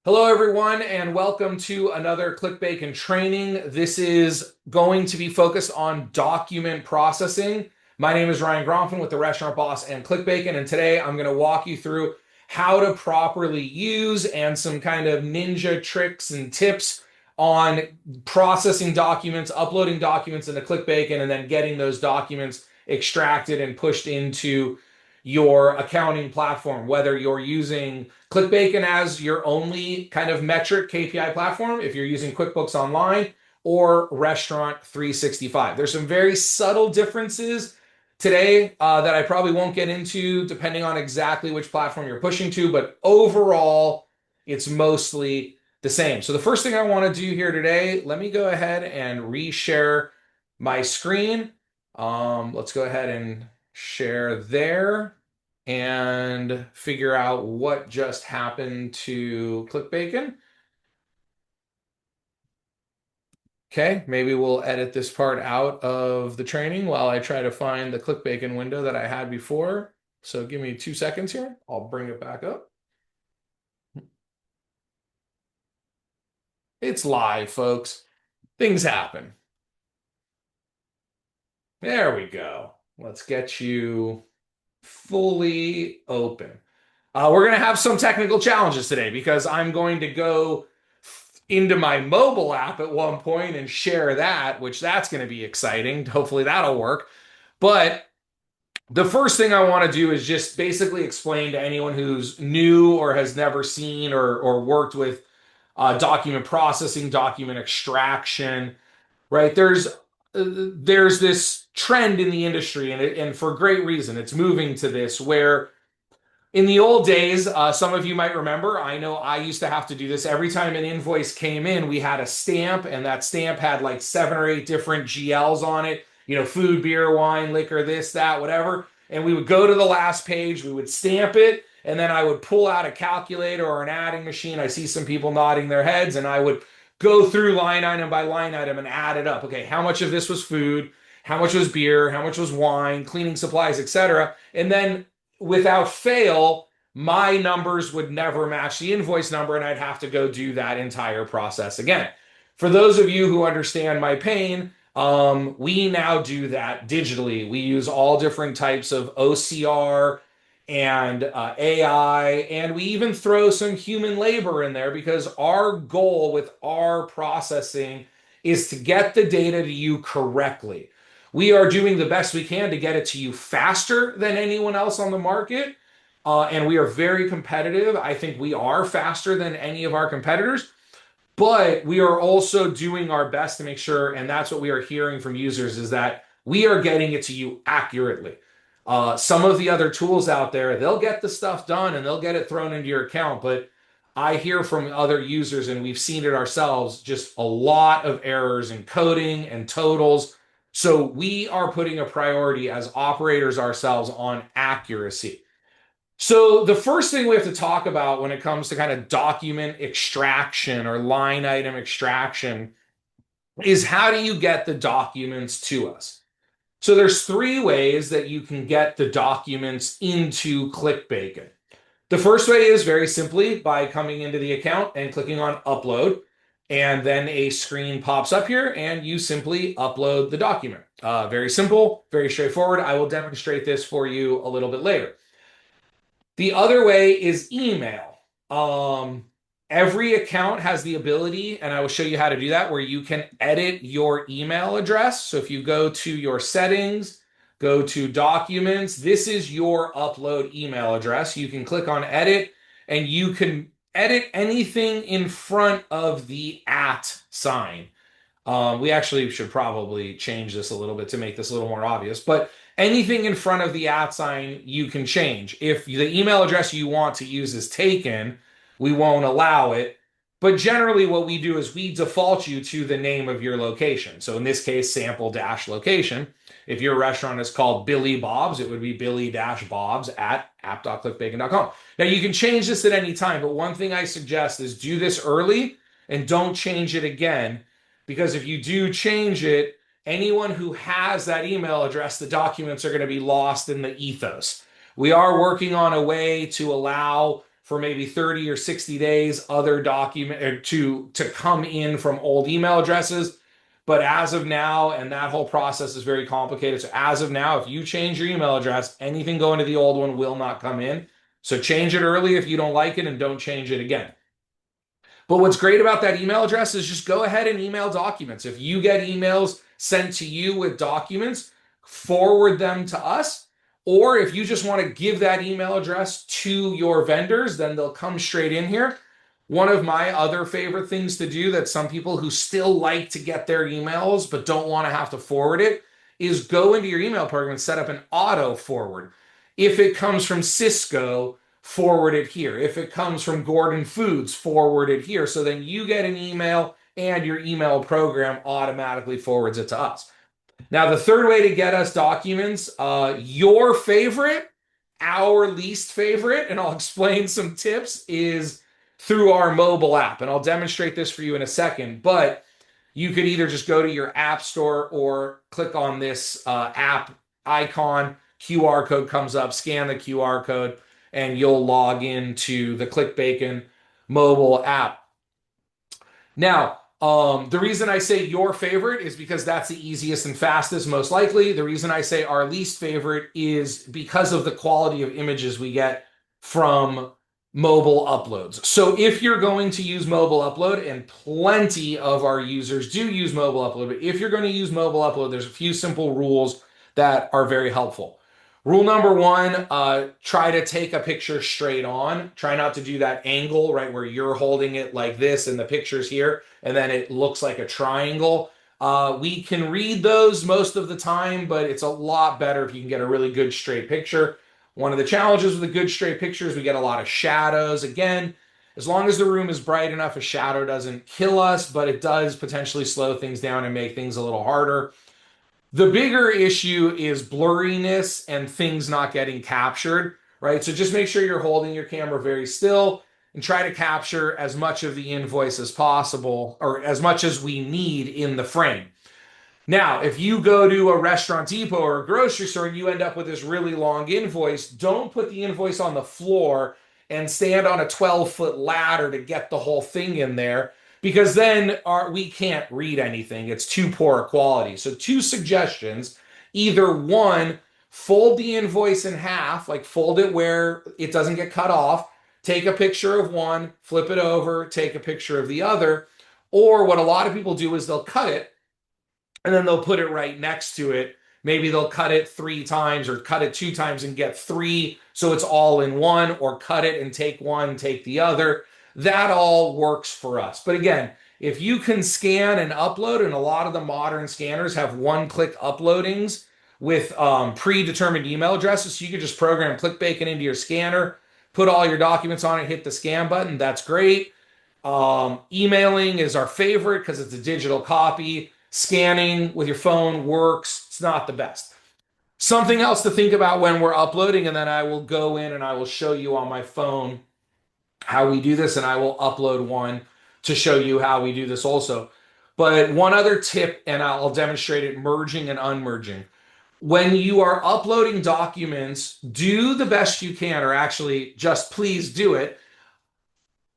Hello, everyone, and welcome to another clickBACON training. This is going to be focused on document processing. My name is Ryan Gronfin with the Restaurant Boss and clickBACON, and today I'm going to walk you through how to properly use and some kind of ninja tricks and tips on processing documents, uploading documents into clickBACON, and then getting those documents extracted and pushed into your accounting platform, whether you're using clickBACON as your only kind of metric KPI platform, if you're using QuickBooks Online or Restaurant 365. There's some very subtle differences today that I probably won't get into depending on exactly which platform you're pushing to, but overall, it's mostly the same. So the first thing I want to do here today, let me go ahead and reshare my screen. Let's go ahead and share there and figure out what just happened to clickBACON. Okay, maybe we'll edit this part out of the training while I try to find the clickBACON window that I had before. So give me 2 seconds here. I'll bring it back up. It's live, folks. Things happen. There we go. Let's get you fully open. We're going to have some technical challenges today because I'm going to go into my mobile app at one point and share that, which that's going to be exciting. Hopefully that'll work. But the first thing I want to do is just basically explain to anyone who's new or has never seen or worked with document processing, document extraction, right? There's this trend in the industry, and for great reason. It's moving to this where in the old days, some of you might remember, I know I used to have to do this. Every time an invoice came in, we had a stamp, and that stamp had like 7 or 8 different GLs on it, food, beer, wine, liquor, this, that, whatever. And we would go to the last page, we would stamp it, and then I would pull out a calculator or an adding machine. I see some people nodding their heads, and I would go through line item by line item and add it up. Okay, how much of this was food? How much was beer? How much was wine, cleaning supplies, etc. And then without fail, my numbers would never match the invoice number, and I'd have to go do that entire process again. For those of you who understand my pain, we now do that digitally. We use all different types of OCR and AI, and we even throw some human labor in there because our goal with our processing is to get the data to you correctly. We are doing the best we can to get it to you faster than anyone else on the market. And we are very competitive. I think we are faster than any of our competitors, but we are also doing our best to make sure, and that's what we are hearing from users, is that we are getting it to you accurately. Some of the other tools out there, they'll get the stuff done and they'll get it thrown into your account, but I hear from other users, and we've seen it ourselves, just a lot of errors in coding and totals. So we are putting a priority as operators ourselves on accuracy. So the first thing we have to talk about when it comes to kind of document extraction or line item extraction is how do you get the documents to us? So there's 3 ways that you can get the documents into clickBACON. The first way is very simply by coming into the account and clicking on upload, and then a screen pops up here and you simply upload the document. Very simple, very straightforward. I will demonstrate this for you a little bit later. The other way is email. Every account has the ability, and I will show you how to do that, where you can edit your email address. So if you go to your settings, go to documents, this is your upload email address. You can click on edit, and you can edit anything in front of the @ sign. We actually should probably change this a little bit to make this a little more obvious, but anything in front of the @ sign you can change. If the email address you want to use is taken, we won't allow it. But generally what we do is we default you to the name of your location. So in this case, sample-location. If your restaurant is called Billy Bob's, it would be billy-bobs at app.clickbacon.com. Now you can change this at any time, but one thing I suggest is do this early and don't change it again, because if you do change it, anyone who has that email address, the documents are going to be lost in the ethos. We are working on a way to allow for maybe 30 or 60 days other document to come in from old email addresses. But as of now, and that whole process is very complicated. So as of now, if you change your email address, anything going to the old one will not come in. So change it early if you don't like it and don't change it again. But what's great about that email address is just go ahead and email documents. If you get emails sent to you with documents, forward them to us. Or if you just want to give that email address to your vendors, then they'll come straight in here. One of my other favorite things to do that some people who still like to get their emails but don't want to have to forward it is go into your email program and set up an auto forward. If it comes from Cisco, forward it here. If it comes from Gordon Foods, forward it here. So then you get an email and your email program automatically forwards it to us. Now, the third way to get us documents, your favorite, our least favorite, and I'll explain some tips, is through our mobile app. And I'll demonstrate this for you in a second, but you could either just go to your app store or click on this app icon, QR code comes up, scan the QR code, and you'll log into the clickBACON mobile app. Now, the reason I say your favorite is because that's the easiest and fastest, most likely. The reason I say our least favorite is because of the quality of images we get from mobile uploads. So if you're going to use mobile upload, and plenty of our users do use mobile upload, but if you're going to use mobile upload, there's a few simple rules that are very helpful. Rule number one, try to take a picture straight on. Try not to do that angle, right, where you're holding it like this and the picture's here, and then it looks like a triangle. We can read those most of the time, but it's a lot better if you can get a really good straight picture. One of the challenges with a good straight picture is we get a lot of shadows. Again, as long as the room is bright enough, a shadow doesn't kill us, but it does potentially slow things down and make things a little harder. The bigger issue is blurriness and things not getting captured, right? So just make sure you're holding your camera very still and try to capture as much of the invoice as possible, or as much as we need in the frame. Now, if you go to a Restaurant Depot or a grocery store and you end up with this really long invoice, don't put the invoice on the floor and stand on a 12-foot ladder to get the whole thing in there, because then we can't read anything. It's too poor a quality. So two suggestions: either one, fold the invoice in half, like fold it where it doesn't get cut off, take a picture of one, flip it over, take a picture of the other. Or what a lot of people do is they'll cut it and then they'll put it right next to it. Maybe they'll cut it 3 times or cut it 2 times and get 3, so it's all in one, or cut it and take one, take the other. That all works for us. But again, if you can scan and upload, and a lot of the modern scanners have one-click uploadings with predetermined email addresses, so you can just program clickBACON into your scanner, put all your documents on it, hit the scan button. That's great. Emailing is our favorite because it's a digital copy. Scanning with your phone works. It's not the best. Something else to think about when we're uploading, and then I will go in and I will show you on my phone how we do this, and I will upload one to show you how we do this also. But one other tip, and I'll demonstrate it, merging and unmerging. When you are uploading documents, do the best you can, or actually just please do it.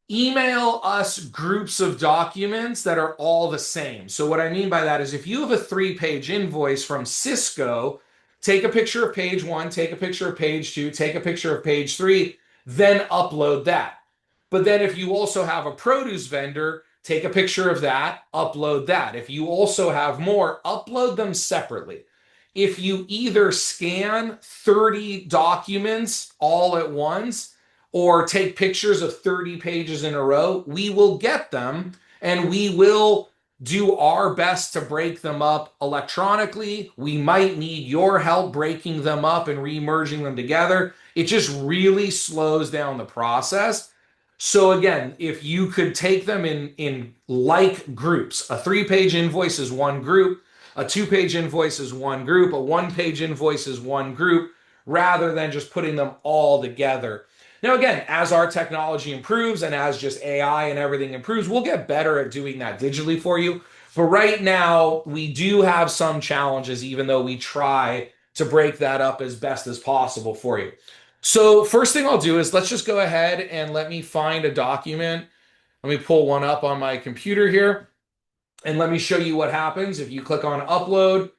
Email us groups of documents that are all the same. So what I mean by that is if you have a 3-page invoice from Cisco, take a picture of page 1, take a picture of page 2, take a picture of page 3, then upload that. But then if you also have a produce vendor, take a picture of that, upload that. If you also have more, upload them separately. If you either scan 30 documents all at once or take pictures of 30 pages in a row, we will get them and we will do our best to break them up electronically. We might need your help breaking them up and re-merging them together. It just really slows down the process. So again, if you could take them in like groups, a 3-page invoice is one group, a 2-page invoice is one group, a 1-page invoice is one group, rather than just putting them all together. Now, again, as our technology improves and as just AI and everything improves, we'll get better at doing that digitally for you. But right now, we do have some challenges, even though we try to break that up as best as possible for you. So first thing I'll do is let's just go ahead and let me find a document. Let me pull one up on my computer here and let me show you what happens. If you click on upload,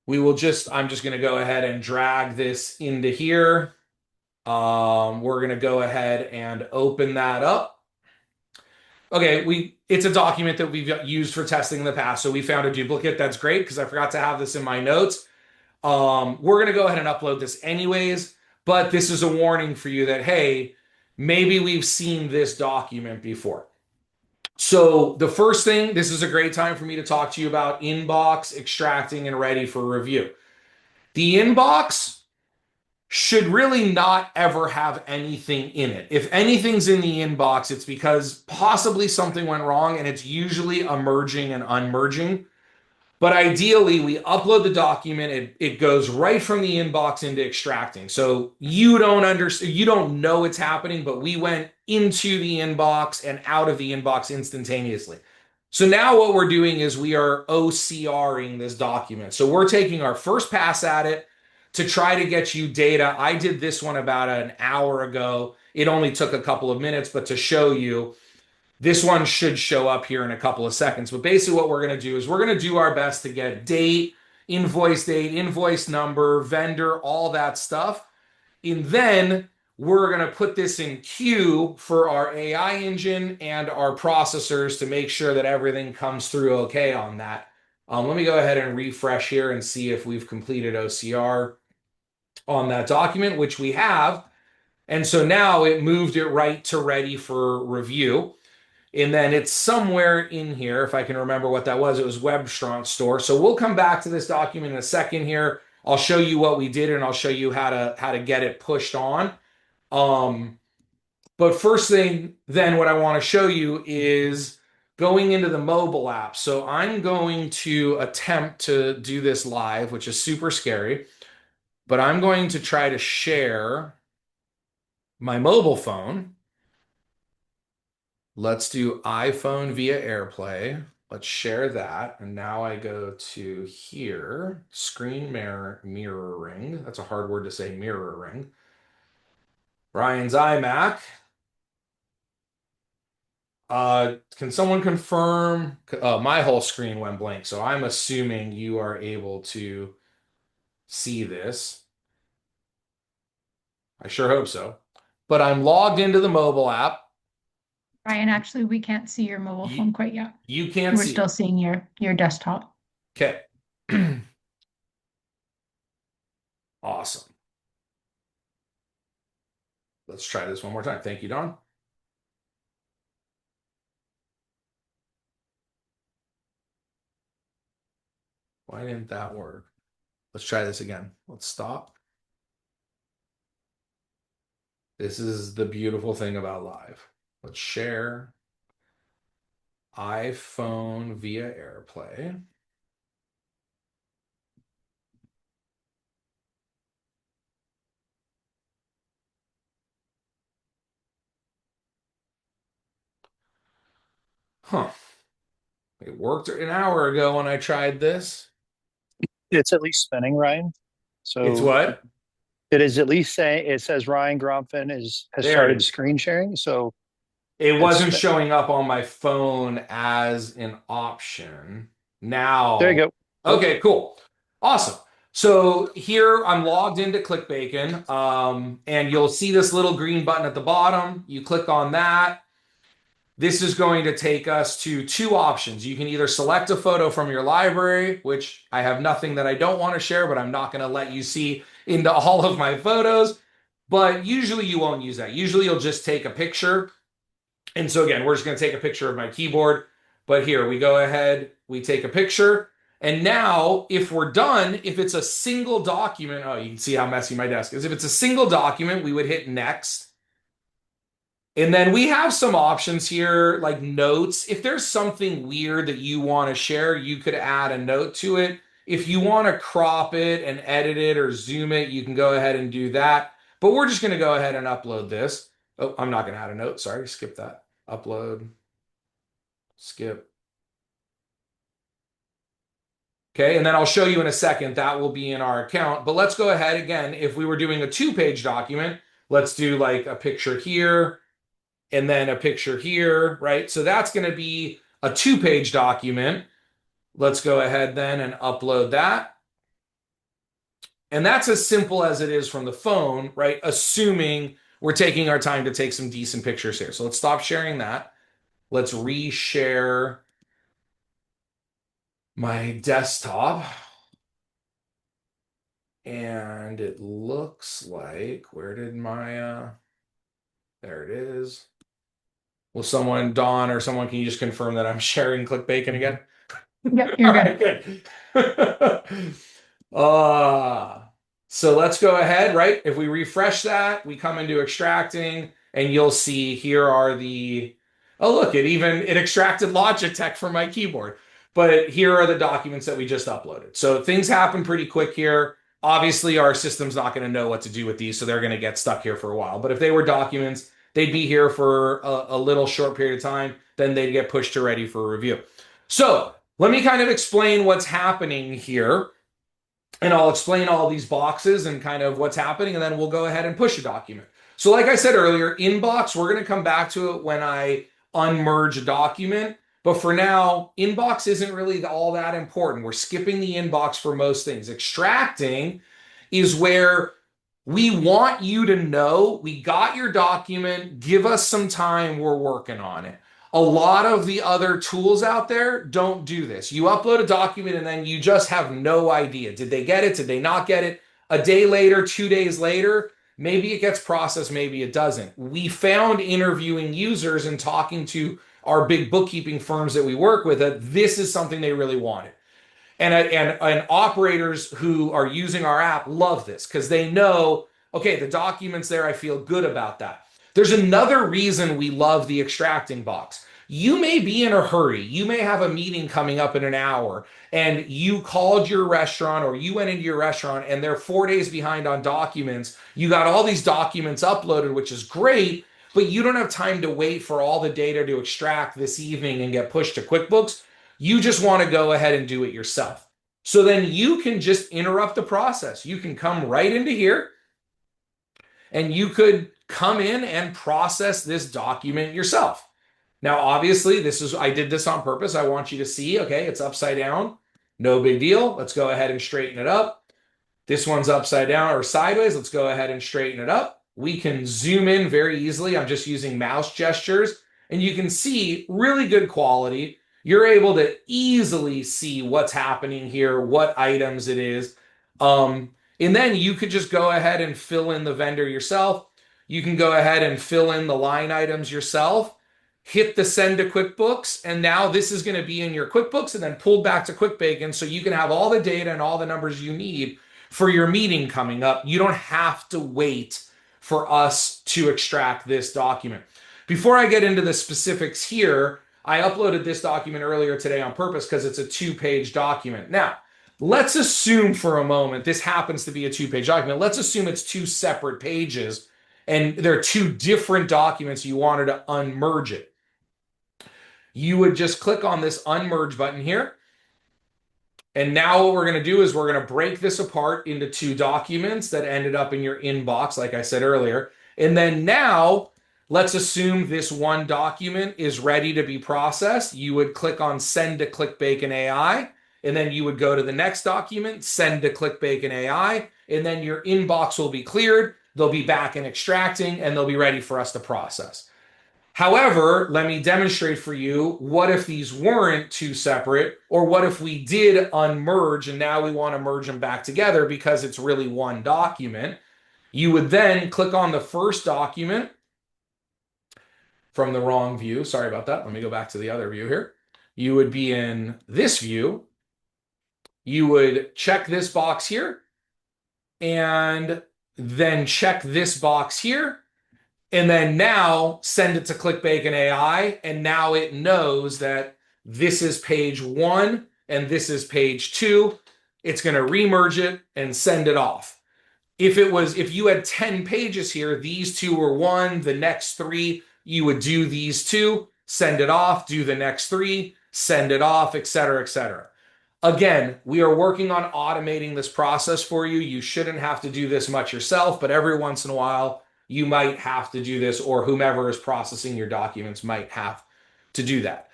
I'm just going to go ahead and drag this into here. We're going to go ahead and open that up. Okay, it's a document that we've used for testing in the past. So we found a duplicate. That's great because I forgot to have this in my notes. We're going to go ahead and upload this anyways, but this is a warning for you that, hey, maybe we've seen this document before. So the first thing, this is a great time for me to talk to you about inbox, extracting, and ready for review. The inbox should really not ever have anything in it. If anything's in the inbox, it's because possibly something went wrong, and it's usually a merging and unmerging. But ideally, we upload the document. It goes right from the inbox into extracting. So you don't understand, you don't know it's happening, but we went into the inbox and out of the inbox instantaneously. So now what we're doing is we are OCRing this document. So we're taking our first pass at it to try to get you data. I did this one about an hour ago. It only took a couple of minutes, but to show you, this one should show up here in a couple of seconds. But basically what we're going to do is we're going to do our best to get date, invoice number, vendor, all that stuff. And then we're going to put this in queue for our AI engine and our processors to make sure that everything comes through okay on that. Let me go ahead and refresh here and see if we've completed OCR on that document, which we have. And so now it moved it right to ready for review. And then it's somewhere in here, if I can remember what that was, it was Webstrong Store. So we'll come back to this document in a second here. I'll show you what we did and I'll show you how to get it pushed on. Um, but first thing then what I want to show you is going into the mobile app. So I'm going to attempt to do this live, which is super scary, but I'm going to try to share my mobile phone. Let's do iPhone via AirPlay. Let's share that. And now I go to here, screen mirroring. That's a hard word to say, mirroring. Ryan's iMac. Can someone confirm? My whole screen went blank, so I'm assuming you are able to see this. I sure hope so. But I'm logged into the mobile app. Ryan, actually, we can't see your mobile You, phone quite yet. you can't We're see it. still seeing your desktop. Okay. Awesome. Let's try this one more time. Thank you, Don. Why didn't that work? Let's try this again. Let's stop. This is the beautiful thing about live. Let's share iPhone via AirPlay. Huh. It worked an hour ago when I tried this. It's at least spinning, Ryan. It's So what? it is at least saying it says Ryan Gromfin has There it started is. screen sharing. So It it's wasn't showing up on my phone as an option. there you Now, go. Oh, okay, cool. Awesome. So here I'm logged into clickBACON, and you'll see this little green button at the bottom. You click on that. This is going to take us to two options. You can either select a photo from your library, which I have nothing that I don't want to share, but I'm not going to let you see into all of my photos. But usually you won't use that. Usually you'll just take a picture. And so again, we're just going to take a picture of my keyboard. But here we go ahead, we take a picture. And now if we're done, if it's a single document, oh, you can see how messy my desk is. If it's a single document, we would hit next. And then we have some options here like notes. If there's something weird that you want to share, you could add a note to it. If you want to crop it and edit it or zoom it, you can go ahead and do that. But we're just going to go ahead and upload this. Oh, I'm not going to add a note. Sorry, skip that. Upload, skip. Okay, and then I'll show you in a second that will be in our account. But let's go ahead again. If we were doing a 2-page document, let's do like a picture here and then a picture here, right? So that's going to be a 2-page document. Let's go ahead then and upload that. And that's as simple as it is from the phone, right? Assuming we're taking our time to take some decent pictures here. So let's stop sharing that. Let's reshare my desktop. And it looks like, where did my, there it is. Will someone, Dawn or someone, can you just confirm that I'm sharing ClickBACON again? Yep, you're All right, good. good. So let's go ahead, right? If we refresh that, we come into extracting, and you'll see here are the, oh, look, it extracted Logitech from my keyboard. But here are the documents that we just uploaded. So things happen pretty quick here. Obviously, our system's not going to know what to do with these, so they're going to get stuck here for a while. But if they were documents, they'd be here for a little short period of time, then they'd get pushed to ready for review. So let me kind of explain what's happening here. And I'll explain all these boxes and kind of what's happening, and then we'll go ahead and push a document. So like I said earlier, inbox, we're going to come back to it when I unmerge a document. But for now, inbox isn't really all that important. We're skipping the inbox for most things. Extracting is where we want you to know we got your document. Give us some time. We're working on it. A lot of the other tools out there don't do this. You upload a document and then you just have no idea. Did they get it? Did they not get it? A day later, 2 days later, maybe it gets processed, maybe it doesn't. We found interviewing users and talking to our big bookkeeping firms that we work with that this is something they really wanted. And operators who are using our app love this because they know, okay, the document's there. I feel good about that. There's another reason we love the extracting box. You may be in a hurry. You may have a meeting coming up in an hour and you called your restaurant or you went into your restaurant and they're 4 days behind on documents. You got all these documents uploaded, which is great, but you don't have time to wait for all the data to extract this evening and get pushed to QuickBooks. You just want to go ahead and do it yourself. So then you can just interrupt the process. You can come right into here and you could come in and process this document yourself. Now, obviously, I did this on purpose. I want you to see, okay, it's upside down. No big deal. Let's go ahead and straighten it up. This one's upside down or sideways. Let's go ahead and straighten it up. We can zoom in very easily. I'm just using mouse gestures, and you can see really good quality. You're able to easily see what's happening here, what items it is. And then you could just go ahead and fill in the vendor yourself. You can go ahead and fill in the line items yourself, hit the send to QuickBooks, and now this is going to be in your QuickBooks and then pulled back to QuickBACON so you can have all the data and all the numbers you need for your meeting coming up. You don't have to wait for us to extract this document. Before I get into the specifics here, I uploaded this document earlier today on purpose because it's a 2-page document. Now, let's assume for a moment this happens to be a 2-page document. Let's assume it's 2 separate pages and there are 2 different documents you wanted to unmerge it. You would just click on this unmerge button here. And now what we're going to do is we're going to break this apart into 2 documents that ended up in your inbox, like I said earlier. And then now, let's assume this one document is ready to be processed. You would click on Send to ClickBACON AI, and then you would go to the next document, Send to ClickBACON AI, and then your inbox will be cleared. They'll be back in extracting, and they'll be ready for us to process. However, let me demonstrate for you, what if these weren't 2 separate, or what if we did unmerge and now we want to merge them back together because it's really one document. You would then click on the first document from the wrong view. Sorry about that. Let me go back to the other view here. You would be in this view. You would check this box here and then check this box here. And then now send it to ClickBACON AI, and now it knows that this is page 1 and this is page 2. It's going to remerge it and send it off. If you had 10 pages here, these 2 were 1, the next 3, you would do these 2, send it off, do the next 3, send it off, etc., etc. Again, we are working on automating this process for you. You shouldn't have to do this much yourself, but every once in a while, you might have to do this, or whomever is processing your documents might have to do that.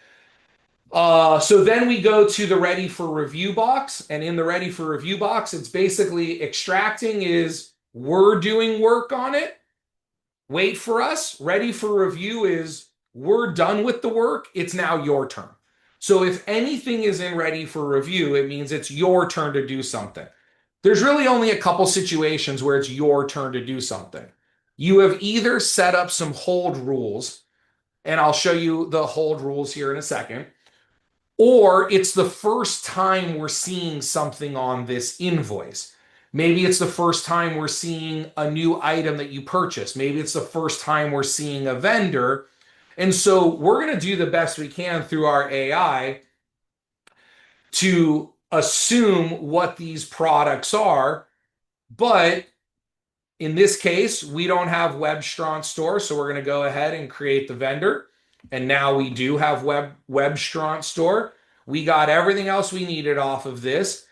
So then we go to the ready for review box. And in the ready for review box, it's basically extracting is we're doing work on it. Wait for us. Ready for review is we're done with the work. It's now your turn. So if anything is in ready for review, it means it's your turn to do something. There's really only a couple situations where it's your turn to do something. You have either set up some hold rules, and I'll show you the hold rules here in a second, or it's the first time we're seeing something on this invoice. Maybe it's the first time we're seeing a new item that you purchased. Maybe it's the first time we're seeing a vendor. And so we're going to do the best we can through our AI to assume what these products are. But in this case, we don't have Webstront Store, so we're going to go ahead and create the vendor. And now we do have Webstront Store. We got everything else we needed off of this.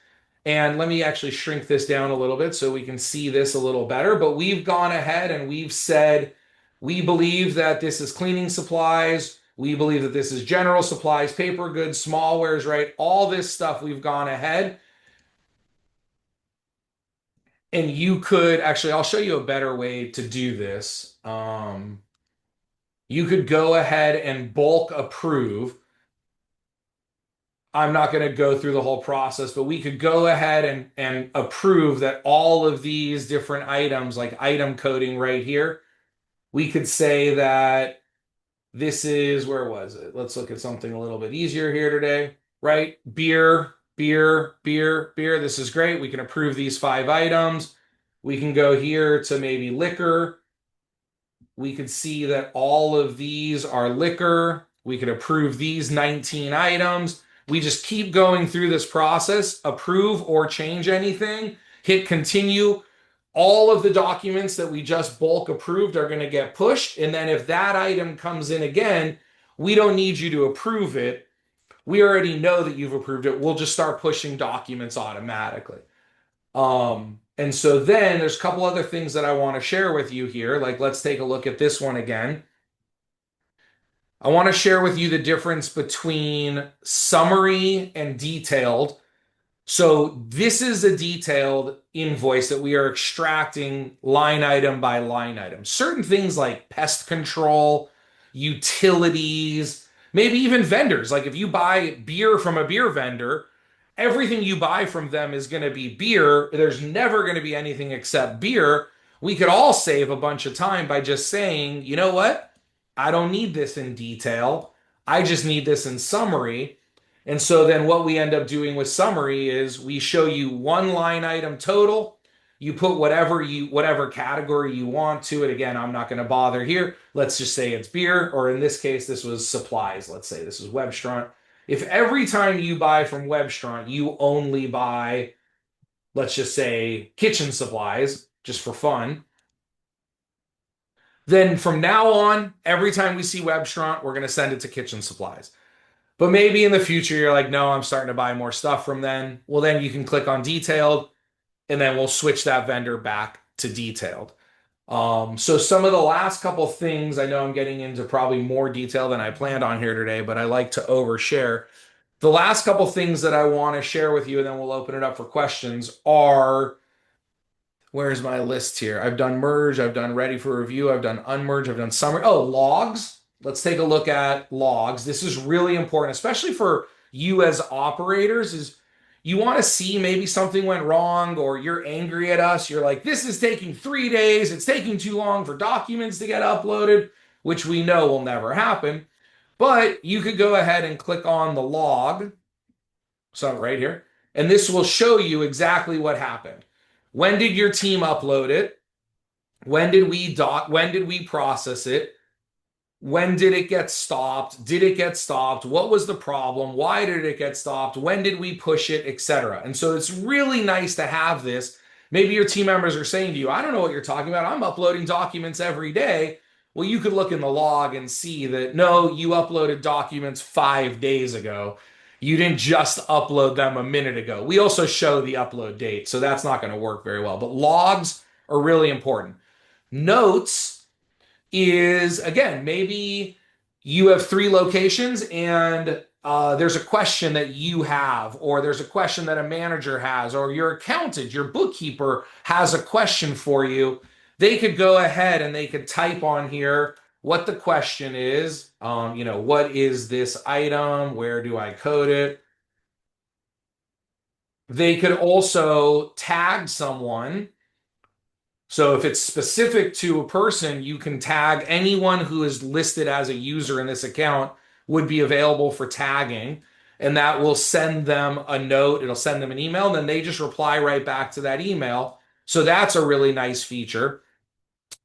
And let me actually shrink this down a little bit so we can see this a little better. But we've gone ahead and we've said, we believe that this is cleaning supplies. We believe that this is general supplies, paper goods, small wares, right? All this stuff we've gone ahead. And you could actually, I'll show you a better way to do this. You could go ahead and bulk approve. I'm not going to go through the whole process, but we could go ahead and approve that all of these different items, like item coding right here, we could say that this is, where was it? Let's look at something a little bit easier here today, right? Beer, beer, beer, beer. This is great. We can approve these 5 items. We can go here to maybe liquor. We could see that all of these are liquor. We could approve these 19 items. We just keep going through this process, approve or change anything, hit continue. All of the documents that we just bulk approved are going to get pushed. And then if that item comes in again, we don't need you to approve it. We already know that you've approved it. We'll just start pushing documents automatically. And so then there's a couple other things that I want to share with you here. Like, let's take a look at this one again. I want to share with you the difference between summary and detailed. So this is a detailed invoice that we are extracting line item by line item. Certain things like pest control, utilities, maybe even vendors. Like if you buy beer from a beer vendor, everything you buy from them is going to be beer. There's never going to be anything except beer. We could all save a bunch of time by just saying, you know what? I don't need this in detail. I just need this in summary. And so then what we end up doing with summary is we show you one line item total. You put whatever category you want to it. Again, I'm not going to bother here. Let's just say it's beer, or in this case, this was supplies. Let's say this is Webstront. If every time you buy from Webstront, you only buy, let's just say, kitchen supplies, just for fun, then from now on, every time we see Webstront, we're going to send it to kitchen supplies. But maybe in the future, you're like, no, I'm starting to buy more stuff from them. Well, then you can click on detailed, and then we'll switch that vendor back to detailed. So some of the last couple things, I know I'm getting into probably more detail than I planned on here today, but I like to overshare. The last couple things that I want to share with you, and then we'll open it up for questions, are, where's my list here? I've done merge, I've done ready for review, I've done unmerge, I've done summary. Oh, logs. Let's take a look at logs. This is really important, especially for you as operators, is you want to see maybe something went wrong or you're angry at us. You're like, this is taking 3 days. It's taking too long for documents to get uploaded, which we know will never happen. But you could go ahead and click on the log. So right here. And this will show you exactly what happened. When did your team upload it? When did we process it? When did it get stopped? Did it get stopped? What was the problem? Why did it get stopped? When did we push it, etc.? And so it's really nice to have this. Maybe your team members are saying to you, I don't know what you're talking about. I'm uploading documents every day. Well, you could look in the log and see that, no, you uploaded documents 5 days ago. You didn't just upload them a minute ago. We also show the upload date, so that's not going to work very well. But logs are really important. Notes is, again, maybe you have 3 locations and there's a question that you have, or there's a question that a manager has, or your accountant, your bookkeeper has a question for you. They could go ahead and they could type on here what the question is. What is this item? Where do I code it? They could also tag someone. So if it's specific to a person, you can tag anyone who is listed as a user in this account would be available for tagging. And that will send them a note. It'll send them an email, and then they just reply right back to that email. So that's a really nice feature.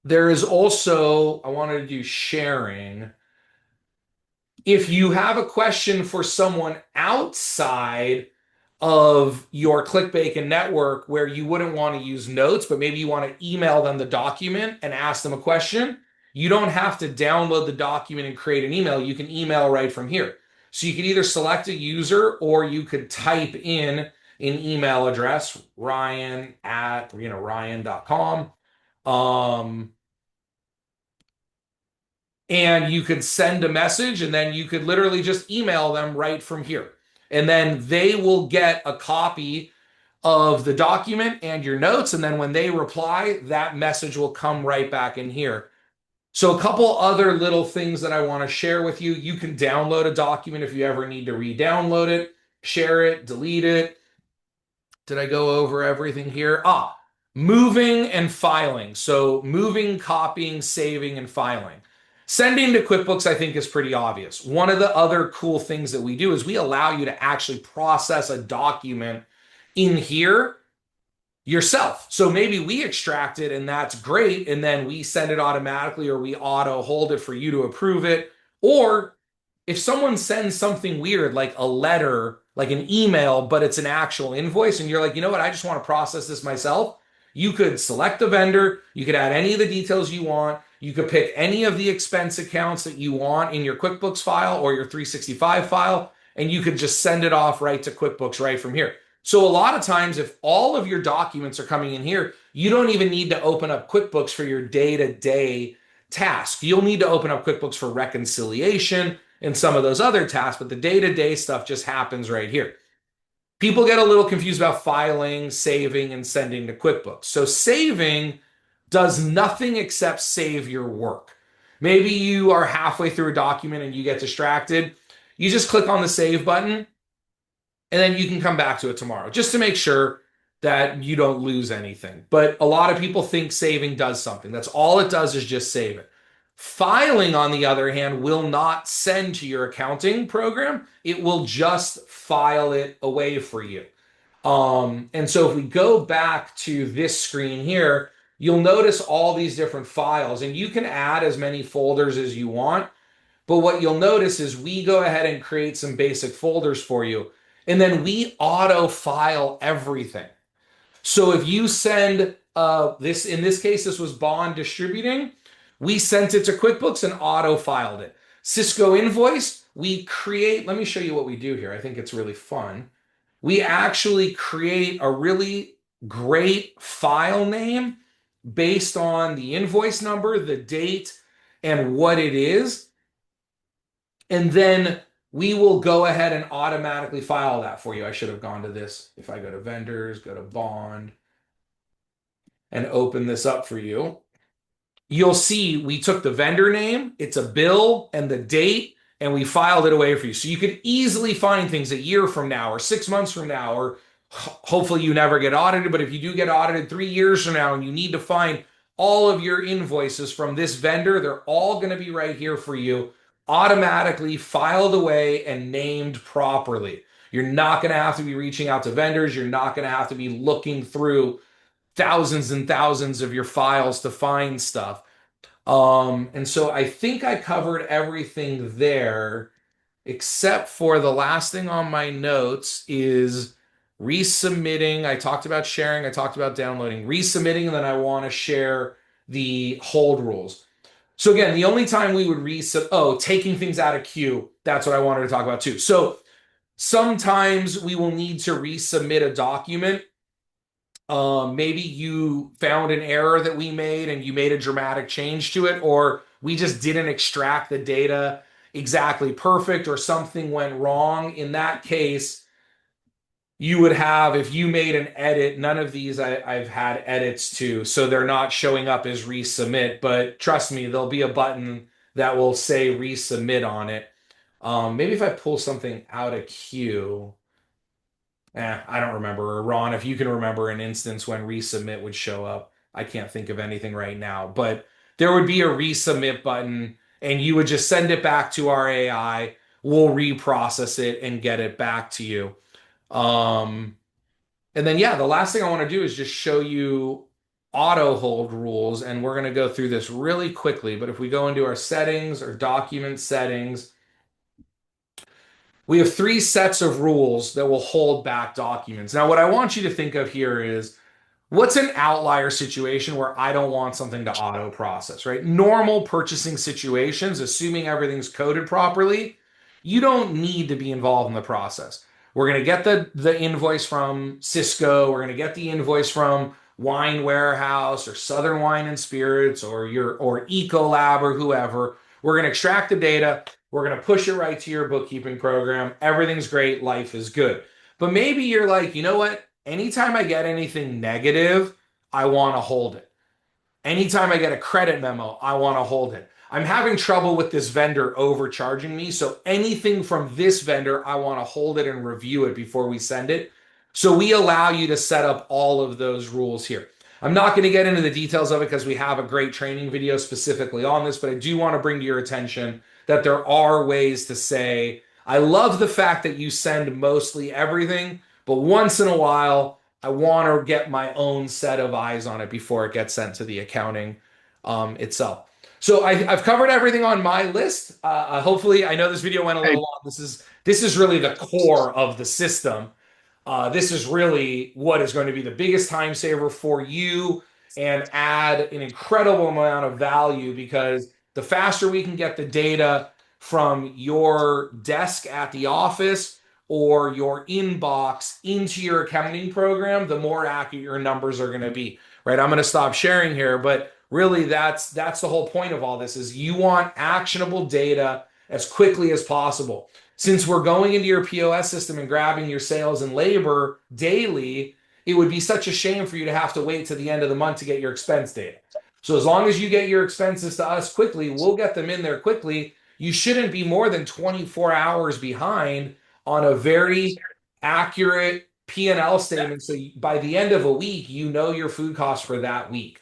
There is also, I wanted to do sharing. If you have a question for someone outside of your ClickBACON network where you wouldn't want to use notes, but maybe you want to email them the document and ask them a question, you don't have to download the document and create an email. You can email right from here. So you could either select a user or you could type in an email address, ryan@ryan.com. And you could send a message, and then you could literally just email them right from here. And then they will get a copy of the document and your notes. And then when they reply, that message will come right back in here. So a couple other little things that I want to share with you. You can download a document if you ever need to re-download it, share it, delete it. Did I go over everything here? Moving and filing. So moving, copying, saving, and filing. Sending to QuickBooks, I think, is pretty obvious. One of the other cool things that we do is we allow you to actually process a document in here yourself. So maybe we extract it and that's great, and then we send it automatically, or we auto hold it for you to approve it. Or if someone sends something weird like a letter, like an email, but it's an actual invoice, and you're like, you know what, I just want to process this myself, you could select the vendor, you could add any of the details you want, you could pick any of the expense accounts that you want in your QuickBooks file or your 365 file, and you could just send it off right to QuickBooks right from here. So a lot of times, if all of your documents are coming in here, you don't even need to open up QuickBooks for your day-to-day task. You'll need to open up QuickBooks for reconciliation and some of those other tasks, but the day-to-day stuff just happens right here. People get a little confused about filing, saving, and sending to QuickBooks. So saving does nothing except save your work. Maybe you are halfway through a document and you get distracted. You just click on the save button, and then you can come back to it tomorrow just to make sure that you don't lose anything. But a lot of people think saving does something. That's all it does, is just save it. Filing, on the other hand, will not send to your accounting program. It will just file it away for you. And so if we go back to this screen here, you'll notice all these different files, and you can add as many folders as you want. But what you'll notice is we go ahead and create some basic folders for you, and then we auto file everything. So if you send this, in this case, this was bond distributing, we sent it to QuickBooks and auto filed it. Cisco invoice, we create, let me show you what we do here. I think it's really fun. We actually create a really great file name based on the invoice number, the date, and what it is. And then we will go ahead and automatically file that for you. I should have gone to this. If I go to vendors, go to bond, and open this up for you, you'll see we took the vendor name, it's a bill, and the date, and we filed it away for you. So you could easily find things a year from now or 6 months from now, or hopefully you never get audited, but if you do get audited 3 years from now and you need to find all of your invoices from this vendor, they're all going to be right here for you, automatically filed away and named properly. You're not going to have to be reaching out to vendors. You're not going to have to be looking through thousands and thousands of your files to find stuff. And so I think I covered everything there, except for the last thing on my notes is resubmitting. I talked about sharing, I talked about downloading, resubmitting, and then I want to share the hold rules. So again, the only time we would taking things out of queue, that's what I wanted to talk about too. So Sometimes we will need to resubmit a document. Maybe you found an error that we made and you made a dramatic change to it, or we just didn't extract the data exactly perfect, or something went wrong. In that case, you would have, if you made an edit, none of these I've had edits to, so they're not showing up as resubmit, but trust me, there'll be a button that will say resubmit on it. Maybe if I pull something out of queue. I don't remember. Ron, if you can remember an instance when resubmit would show up. I can't think of anything right now, but there would be a resubmit button and you would just send it back to our AI. We'll reprocess it and get it back to you. Um, and then, yeah, the last thing I want to do is just show you auto hold rules. And we're going to go through this really quickly. But if we go into our settings or document settings, we have three sets of rules that will hold back documents. Now, what I want you to think of here is, what's an outlier situation where I don't want something to auto process, right? Normal purchasing situations, assuming everything's coded properly, you don't need to be involved in the process. We're going to get the invoice from Cisco. We're going to get the invoice from Wine Warehouse or Southern Wine and Spirits or Ecolab or whoever. We're going to extract the data. We're going to push it right to your bookkeeping program. Everything's great. Life is good. But maybe you're like, you know what? Anytime I get anything negative, I want to hold it. Anytime I get a credit memo, I want to hold it. I'm having trouble with this vendor overcharging me. So anything from this vendor, I want to hold it and review it before we send it. So we allow you to set up all of those rules here. I'm not going to get into the details of it because we have a great training video specifically on this, but I do want to bring to your attention that there are ways to say, I love the fact that you send mostly everything, but once in a while, I want to get my own set of eyes on it before it gets sent to the accounting itself. So I've covered everything on my list. Hopefully, I know this video went a Hey, little long. This is really the core of the system. This is really what is going to be the biggest time saver for you and add an incredible amount of value, because the faster we can get the data from your desk at the office or your inbox into your accounting program, the more accurate your numbers are going to be, right? I'm going to stop sharing here, but really that's the whole point of all this is you want actionable data as quickly as possible. Since we're going into your POS system and grabbing your sales and labor daily, it would be such a shame for you to have to wait to the end of the month to get your expense data. So as long as you get your expenses to us quickly, we'll get them in there quickly. You shouldn't be more than 24 hours behind on a very accurate P&L statement. So by the end of a week, you know your food costs for that week.